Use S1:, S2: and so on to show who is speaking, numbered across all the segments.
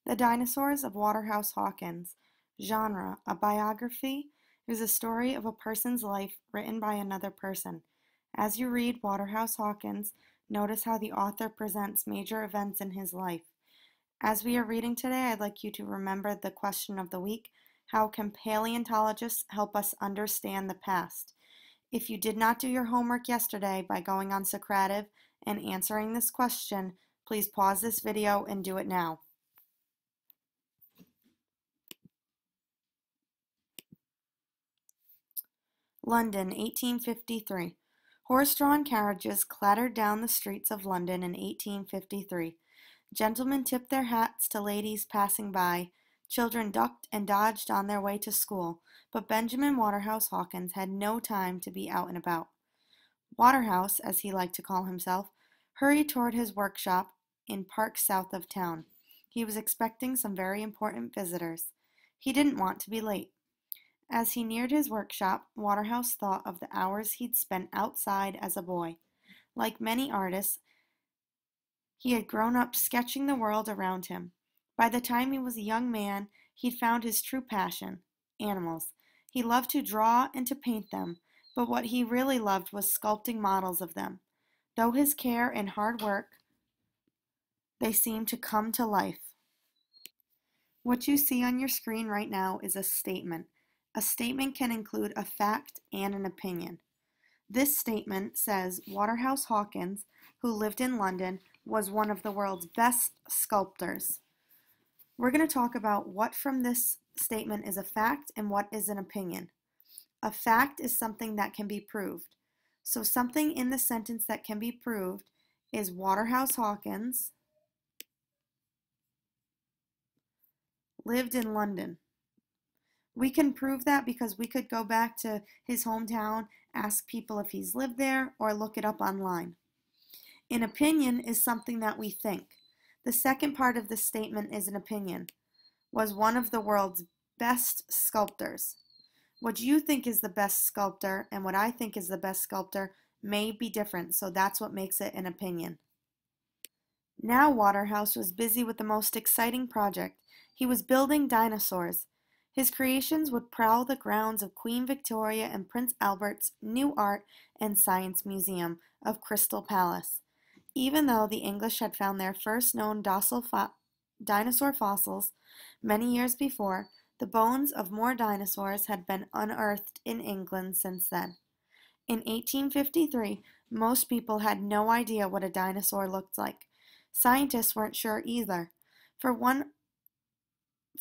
S1: The Dinosaurs of Waterhouse Hawkins. Genre: a biography. It is a story of a person's life written by another person. As you read Waterhouse Hawkins, notice how the author presents major events in his life. As we are reading today, I'd like you to remember the question of the week: how can paleontologists help us understand the past? If you did not do your homework yesterday by going on Socrative and answering this question, please pause this video and do it now. London, 1853. Horse-drawn carriages clattered down the streets of London in 1853. Gentlemen tipped their hats to ladies passing by. Children ducked and dodged on their way to school, but Benjamin Waterhouse Hawkins had no time to be out and about. Waterhouse, as he liked to call himself, hurried toward his workshop in park south of town. He was expecting some very important visitors. He didn't want to be late. As he neared his workshop, Waterhouse thought of the hours he'd spent outside as a boy. Like many artists, he had grown up sketching the world around him. By the time he was a young man, he'd found his true passion: animals. He loved to draw and to paint them, but what he really loved was sculpting models of them. Though his care and hard work, they seemed to come to life. What you see on your screen right now is a statement. A statement can include a fact and an opinion. This statement says Waterhouse Hawkins, who lived in London, was one of the world's best sculptors. We're going to talk about what from this statement is a fact and what is an opinion. A fact is something that can be proved. So something in the sentence that can be proved is Waterhouse Hawkins lived in London. We can prove that because we could go back to his hometown, ask people if he's lived there, or look it up online. An opinion is something that we think. The second part of the statement is an opinion. Was one of the world's best sculptors. What you think is the best sculptor and what I think is the best sculptor may be different, so that's what makes it an opinion. Now Waterhouse was busy with the most exciting project. He was building dinosaurs. His creations would prowl the grounds of Queen Victoria and Prince Albert's new art and science museum of Crystal Palace. Even though the English had found their first known dinosaur fossils many years before, the bones of more dinosaurs had been unearthed in England since then. In 1853, most people had no idea what a dinosaur looked like. Scientists weren't sure either.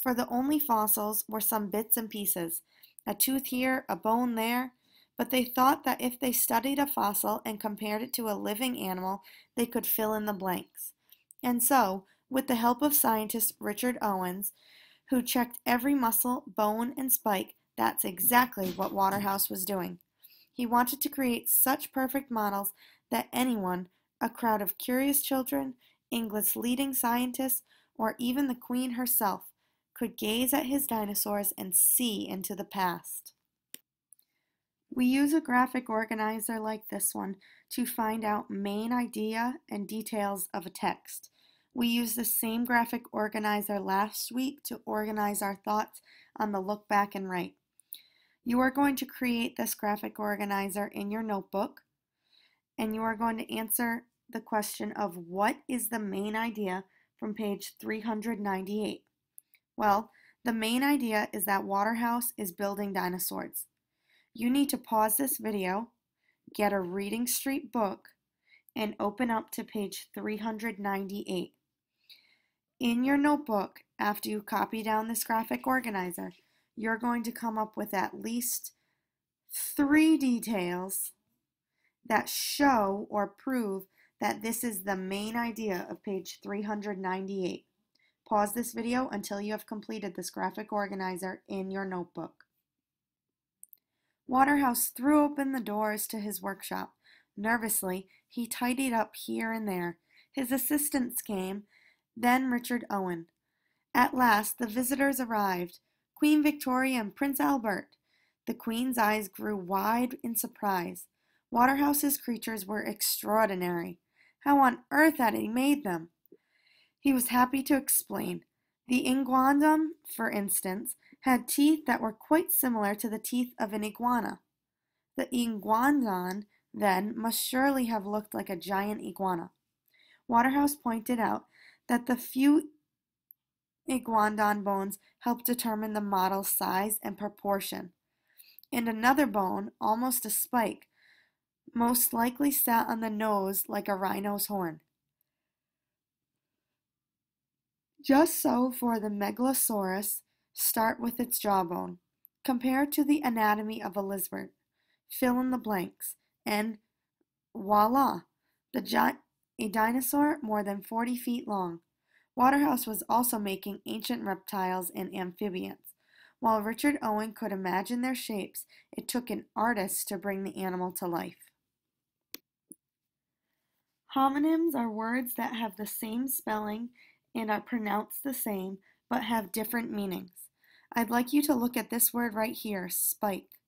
S1: For the only fossils were some bits and pieces, a tooth here, a bone there, but they thought that if they studied a fossil and compared it to a living animal, they could fill in the blanks. And so, with the help of scientist Richard Owens, who checked every muscle, bone, and spike, that's exactly what Waterhouse was doing. He wanted to create such perfect models that anyone, a crowd of curious children, England's leading scientists, or even the Queen herself, could gaze at his dinosaurs and see into the past. We use a graphic organizer like this one to find out main idea and details of a text. We used the same graphic organizer last week to organize our thoughts on the look back and write. You are going to create this graphic organizer in your notebook, and you are going to answer the question of what is the main idea from page 398. Well, the main idea is that Waterhouse is building dinosaurs. You need to pause this video, get a Reading Street book, and open up to page 398. In your notebook, after you copy down this graphic organizer, you're going to come up with at least 3 details that show or prove that this is the main idea of page 398. Pause this video until you have completed this graphic organizer in your notebook. Waterhouse threw open the doors to his workshop. Nervously, he tidied up here and there. His assistants came, then Richard Owen. At last, the visitors arrived, Queen Victoria and Prince Albert. The Queen's eyes grew wide in surprise. Waterhouse's creatures were extraordinary. How on earth had he made them? He was happy to explain. The iguanodon, for instance, had teeth that were quite similar to the teeth of an iguana. The iguanodon, then, must surely have looked like a giant iguana. Waterhouse pointed out that the few iguanodon bones helped determine the model's size and proportion, and another bone, almost a spike, most likely sat on the nose like a rhino's horn. Just so for the Megalosaurus, start with its jawbone. Compare to the anatomy of a lizard. Fill in the blanks, and voila, a dinosaur more than 40 feet long. Waterhouse was also making ancient reptiles and amphibians. While Richard Owen could imagine their shapes, it took an artist to bring the animal to life. Homonyms are words that have the same spelling and are pronounced the same, but have different meanings. I'd like you to look at this word right here, spike.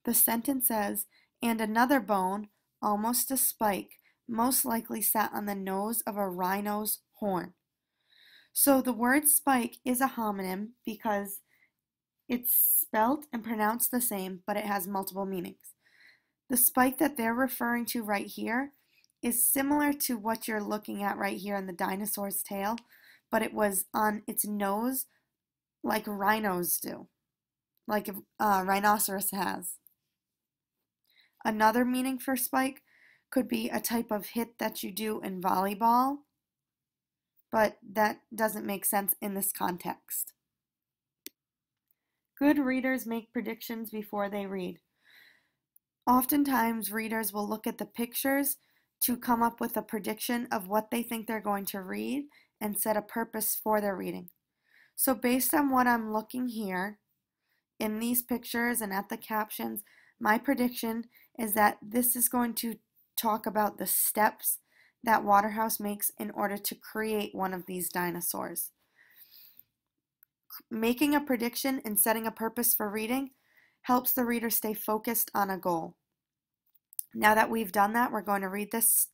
S1: The sentence says, and another bone, almost a spike, most likely sat on the nose of a rhino's horn. So the word spike is a homonym because it's spelt and pronounced the same, but it has multiple meanings. The spike that they're referring to right here is similar to what you're looking at right here in the dinosaur's tail, but it was on its nose like rhinos do, like a rhinoceros has. Another meaning for spike could be a type of hit that you do in volleyball, but that doesn't make sense in this context. Good readers make predictions before they read. Oftentimes, readers will look at the pictures to come up with a prediction of what they think they're going to read and set a purpose for their reading. So based on what I'm looking here in these pictures and at the captions, my prediction is that this is going to talk about the steps that Waterhouse makes in order to create one of these dinosaurs. Making a prediction and setting a purpose for reading helps the reader stay focused on a goal. Now that we've done that, we're going to read this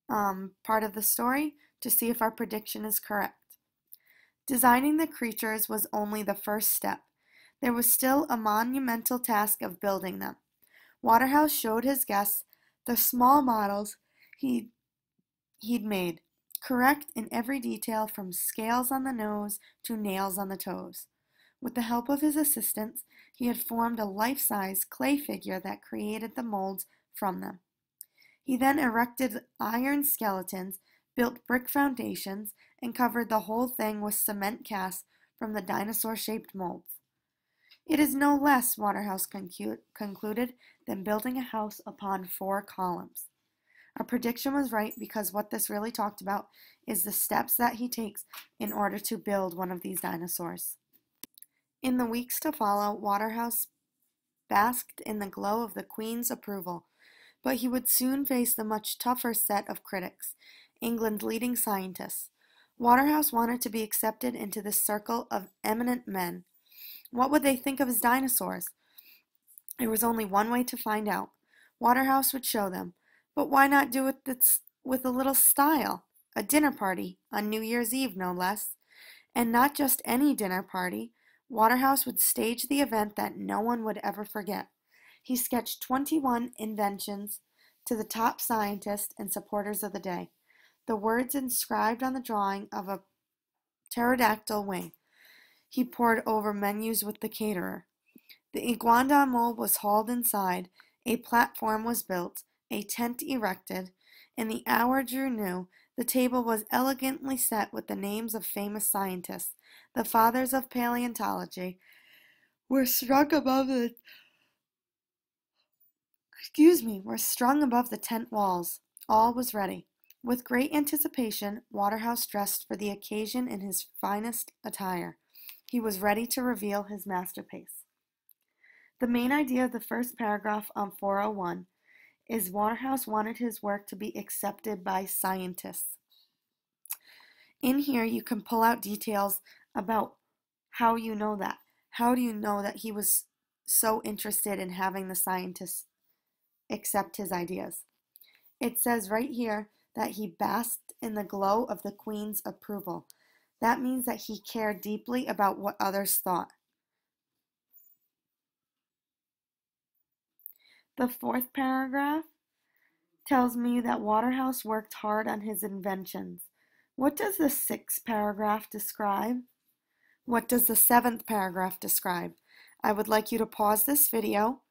S1: part of the story to see if our prediction is correct. Designing the creatures was only the first step. There was still a monumental task of building them. Waterhouse showed his guests the small models he'd made, correct in every detail from scales on the nose to nails on the toes. With the help of his assistants, he had formed a life-size clay figure that created the molds from them. He then erected iron skeletons, built brick foundations, and covered the whole thing with cement casts from the dinosaur-shaped molds. It is no less, Waterhouse concluded, than building a house upon 4 columns. Our prediction was right because what this really talked about is the steps that he takes in order to build one of these dinosaurs. In the weeks to follow, Waterhouse basked in the glow of the Queen's approval, but he would soon face the much tougher set of critics, England's leading scientists. Waterhouse wanted to be accepted into this circle of eminent men. What would they think of his dinosaurs? There was only one way to find out. Waterhouse would show them. But why not do it with a little style? A dinner party, on New Year's Eve no less. And not just any dinner party. Waterhouse would stage the event that no one would ever forget. He sketched 21 inventions to the top scientists and supporters of the day. The words inscribed on the drawing of a pterodactyl wing. He pored over menus with the caterer. The iguanodon mold was hauled inside, a platform was built, a tent erected, and the hour drew near. The table was elegantly set with the names of famous scientists. The fathers of paleontology were strung above the tent walls. All was ready. With great anticipation, Waterhouse dressed for the occasion in his finest attire. He was ready to reveal his masterpiece. The main idea of the first paragraph on 401 is Waterhouse wanted his work to be accepted by scientists. In here, you can pull out details about how you know that. How do you know that he was so interested in having the scientists accept his ideas? It says right here that he basked in the glow of the Queen's approval. That means that he cared deeply about what others thought. The fourth paragraph tells me that Waterhouse worked hard on his inventions. What does the sixth paragraph describe? What does the seventh paragraph describe? I would like you to pause this video,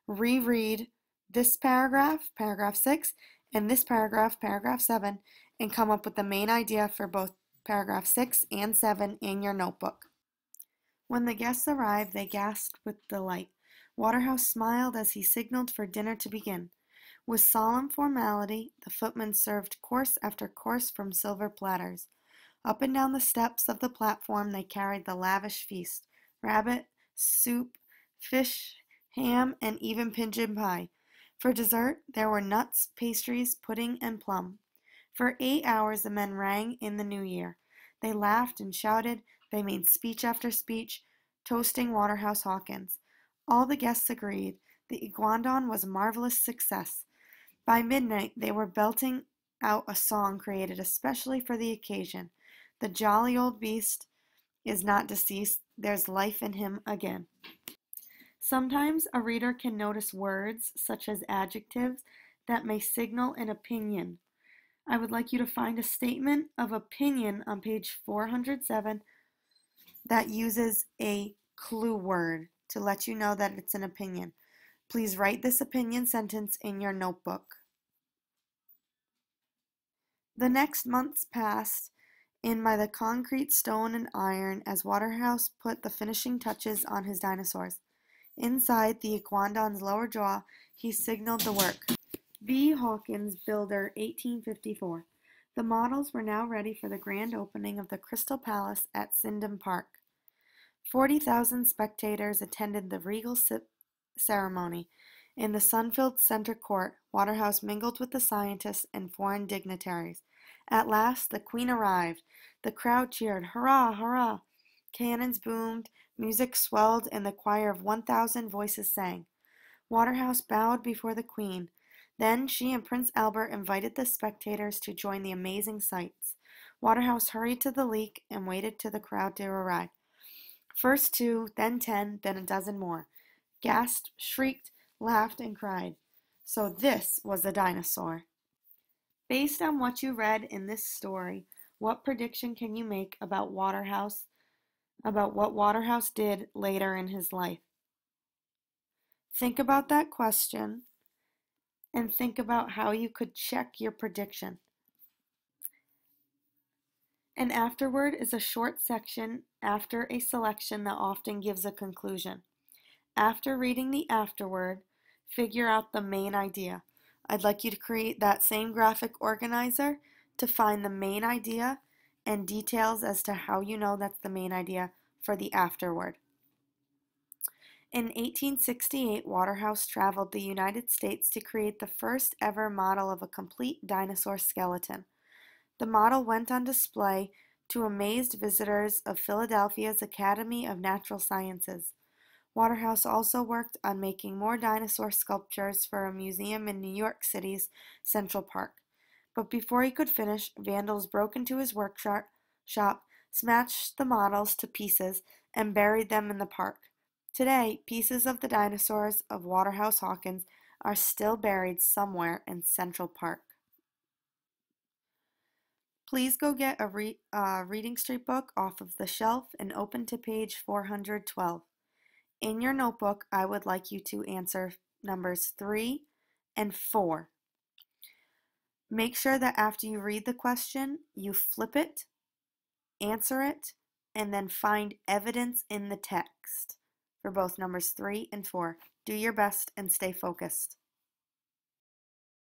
S1: reread this paragraph, paragraph 6, and this paragraph, paragraph 7, and come up with the main idea for both paragraph 6 and 7 in your notebook. When the guests arrived, they gasped with delight. Waterhouse smiled as he signaled for dinner to begin. With solemn formality, the footman served course after course from silver platters. Up and down the steps of the platform they carried the lavish feast: rabbit, soup, fish, ham, and even pigeon pie. For dessert, there were nuts, pastries, pudding, and plum. For 8 hours the men rang in the new year. They laughed and shouted, they made speech after speech, toasting Waterhouse Hawkins. All the guests agreed. The iguanodon was a marvelous success. By midnight they were belting out a song created especially for the occasion. The jolly old beast is not deceased, there's life in him again. Sometimes a reader can notice words, such as adjectives, that may signal an opinion. I would like you to find a statement of opinion on page 407 that uses a clue word to let you know that it's an opinion. Please write this opinion sentence in your notebook. The next months passed in by the concrete, stone, and iron as Waterhouse put the finishing touches on his dinosaurs. Inside the iguanodon's lower jaw, he signaled the work. B. Hawkins, Builder, 1854. The models were now ready for the grand opening of the Crystal Palace at Sydenham Park. 40,000 spectators attended the regal ceremony. In the sun-filled center court, Waterhouse mingled with the scientists and foreign dignitaries. At last, the Queen arrived. The crowd cheered, "Hurrah, hurrah!" Cannons boomed, music swelled, and the choir of 1,000 voices sang. Waterhouse bowed before the Queen. Then she and Prince Albert invited the spectators to join the amazing sights. Waterhouse hurried to the leak and waited till the crowd to arrive. First 2, then 10, then a dozen more. Gasped, shrieked, laughed, and cried. So this was a dinosaur. Based on what you read in this story, what prediction can you make about what Waterhouse did later in his life? Think about that question and think about how you could check your prediction. An afterword is a short section after a selection that often gives a conclusion. After reading the afterword, figure out the main idea. I'd like you to create that same graphic organizer to find the main idea and details as to how you know that's the main idea for the afterword. In 1868, Waterhouse traveled the United States to create the first ever model of a complete dinosaur skeleton. The model went on display to amazed visitors of Philadelphia's Academy of Natural Sciences. Waterhouse also worked on making more dinosaur sculptures for a museum in New York City's Central Park. But before he could finish, vandals broke into his workshop, smashed the models to pieces, and buried them in the park. Today, pieces of the dinosaurs of Waterhouse Hawkins are still buried somewhere in Central Park. Please go get a reading street book off of the shelf and open to page 412. In your notebook, I would like you to answer numbers 3 and 4. Make sure that after you read the question, you flip it, answer it, and then find evidence in the text for both numbers 3 and 4. Do your best and stay focused.